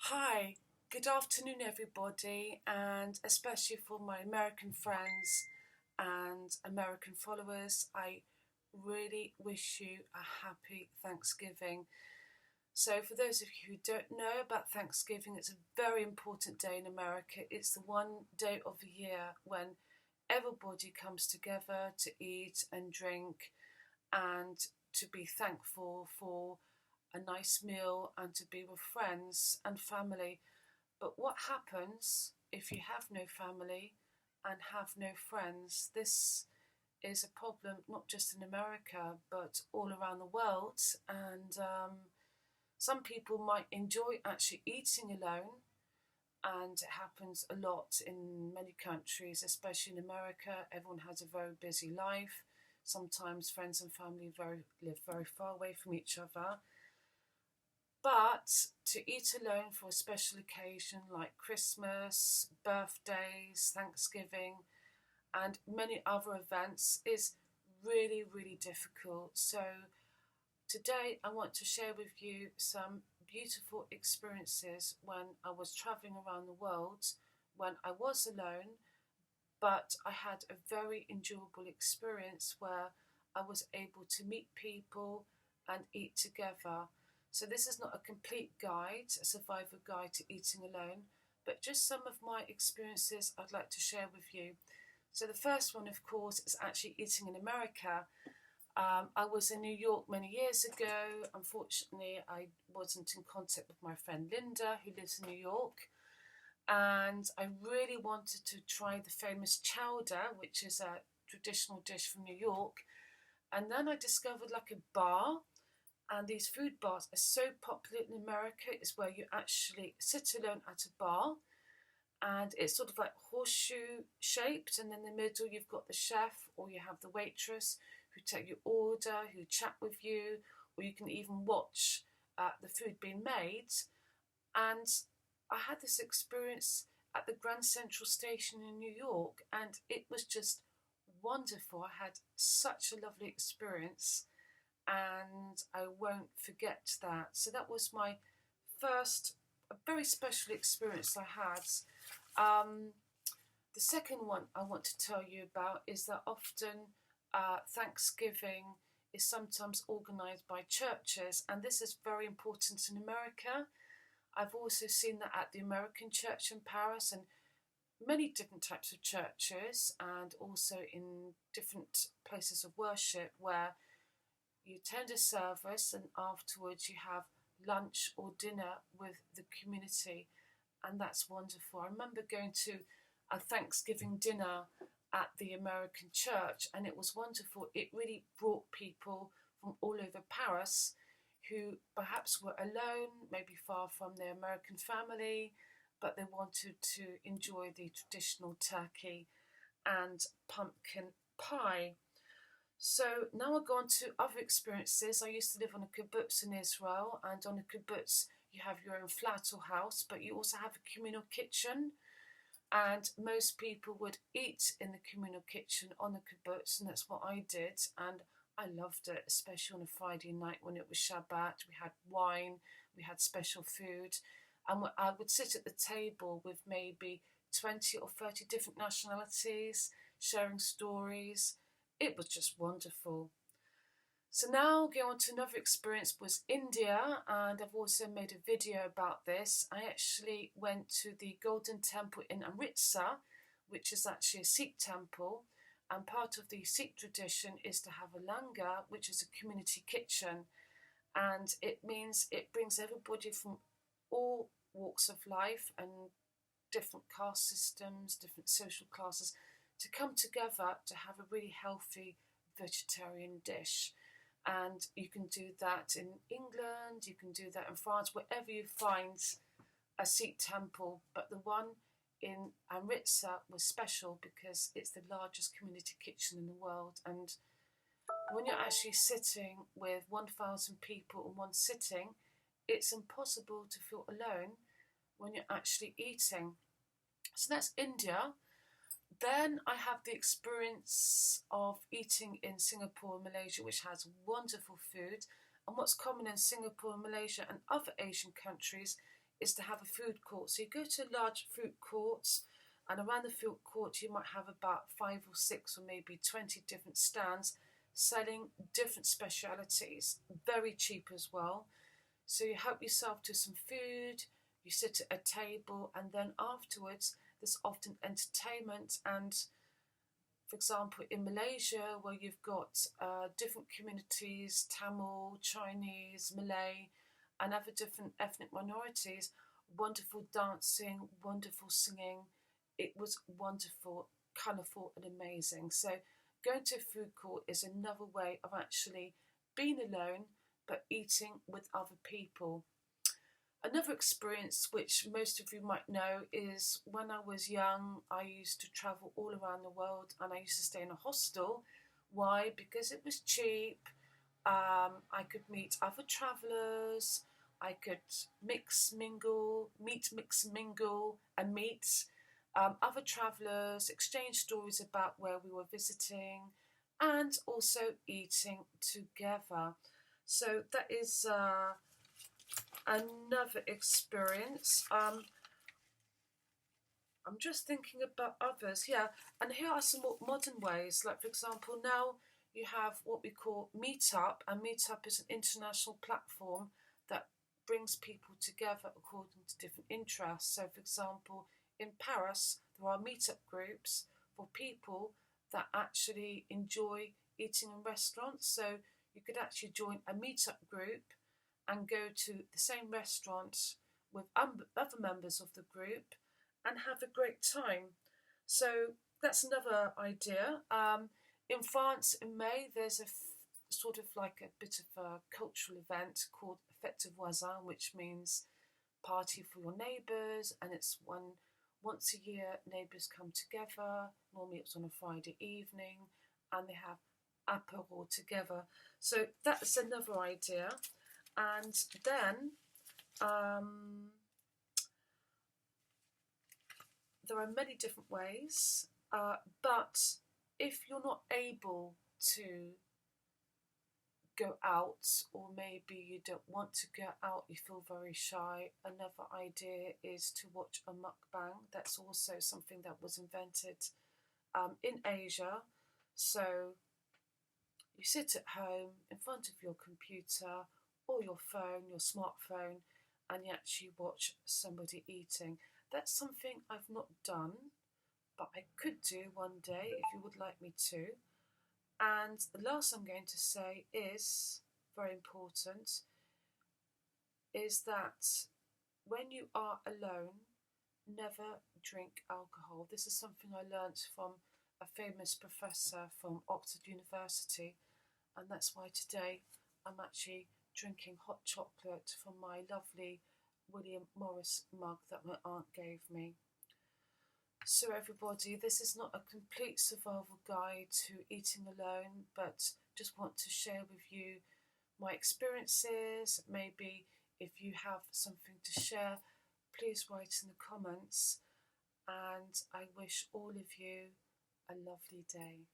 Hi, good afternoon, everybody, and especially for my American friends and American followers, I really wish you a happy Thanksgiving. So, for those of you who don't know about Thanksgiving, it's a very important day in America. It's the one day of the year when everybody comes together to eat and drink and to be thankful for a nice meal and to be with friends and family. But what happens if you have no family and have no friends? This is a problem not just in America but all around the world. And some people might enjoy actually eating alone, and it happens a lot in many countries, especially in America. Everyone has a very busy life. Sometimes friends and family live very far away from each other. But to eat alone for a special occasion like Christmas, birthdays, Thanksgiving, and many other events is really, really difficult. So, today I want to share with you some beautiful experiences when I was traveling around the world, when I was alone, but I had a very enjoyable experience where I was able to meet people and eat together. So, this is not a complete guide, a survivor guide to eating alone, but just some of my experiences I'd like to share with you. So, the first one, of course, is actually eating in America. I was in New York many years ago. Unfortunately, I wasn't in contact with my friend Linda, who lives in New York. And I really wanted to try the famous chowder, which is a traditional dish from New York. And then I discovered like a bar, and these food bars are so popular in America. It's where you actually sit alone at a bar, and it's sort of like horseshoe shaped, and in the middle you've got the chef or you have the waitress who take your order, who chat with you, or you can even watch the food being made. And I had this experience at the Grand Central Station in New York, and it was just wonderful. I had such a lovely experience, and I won't forget that. So that was my first, a very special experience I had. Um, the second one I want to tell you about is that often Thanksgiving is sometimes organised by churches, and this is very important in America. I've also seen that at the American Church in Paris and many different types of churches, and also in different places of worship where you attend a service and afterwards you have lunch or dinner with the community, and that's wonderful. I remember going to a Thanksgiving dinner at the American church, and it was wonderful. It really brought people from all over Paris who perhaps were alone, maybe far from their American family, but they wanted to enjoy the traditional turkey and pumpkin pie. So now I'll go on to other experiences. I used to live on a kibbutz in Israel, and on a kibbutz you have your own flat or house, but you also have a communal kitchen. And most people would eat in the communal kitchen on the kibbutz, and that's what I did. And I loved it, especially on a Friday night when it was Shabbat. We had wine, we had special food, and I would sit at the table with maybe 20 or 30 different nationalities, sharing stories. It was just wonderful. So now going on to another experience was India, and I've also made a video about this. I actually went to the Golden Temple in Amritsar, which is actually a Sikh temple, and part of the Sikh tradition is to have a langar, which is a community kitchen, and it means it brings everybody from all walks of life and different caste systems, different social classes, to come together to have a really healthy vegetarian dish. And you can do that in England, you can do that in France, wherever you find a Sikh temple. But the one in Amritsar was special because it's the largest community kitchen in the world. And when you're actually sitting with 1,000 people in one sitting, it's impossible to feel alone when you're actually eating. So that's India. Then I have the experience of eating in Singapore and Malaysia, which has wonderful food. And what's common in Singapore and Malaysia and other Asian countries is to have a food court. So you go to large food courts, and around the food court you might have about 5 or 6 or maybe 20 different stands selling different specialities, very cheap as well. So you help yourself to some food, you sit at a table, and then afterwards there's often entertainment. And for example, in Malaysia, where you've got different communities, Tamil, Chinese, Malay, and other different ethnic minorities, wonderful dancing, wonderful singing. It was wonderful, colourful, and amazing. So going to a food court is another way of actually being alone but eating with other people. Another experience which most of you might know is when I was young, I used to travel all around the world, and I used to stay in a hostel. Why? Because it was cheap. I could meet other travellers. I could mix, mingle, and meet other travellers, exchange stories about where we were visiting, and also eating together. So that is another experience. I'm just thinking about others, yeah. And here are some more modern ways. Like, for example, now you have what we call Meetup, and Meetup is an international platform that brings people together according to different interests. So, for example, in Paris, there are meetup groups for people that actually enjoy eating in restaurants. So you could actually join a meetup group and go to the same restaurant with other members of the group and have a great time. So that's another idea. In France, in May, there's sort of like a bit of a cultural event called Fête de Voisin, which means party for your neighbours, and it's once a year neighbours come together. Normally it's on a Friday evening, and they have apéro together. So that's another idea. And then there are many different ways, but if you're not able to go out, or maybe you don't want to go out, you feel very shy, another idea is to watch a mukbang. That's also something that was invented in Asia. So you sit at home in front of your computer or your phone, your smartphone, and you actually watch somebody eating. That's something I've not done, but I could do one day if you would like me to. And the last I'm going to say is very important, is that when you are alone, never drink alcohol. This is something I learnt from a famous professor from Oxford University, and that's why today I'm actually drinking hot chocolate from my lovely William Morris mug that my aunt gave me. So everybody, this is not a complete survival guide to eating alone, but just want to share with you my experiences. Maybe if you have something to share, please write in the comments, and I wish all of you a lovely day.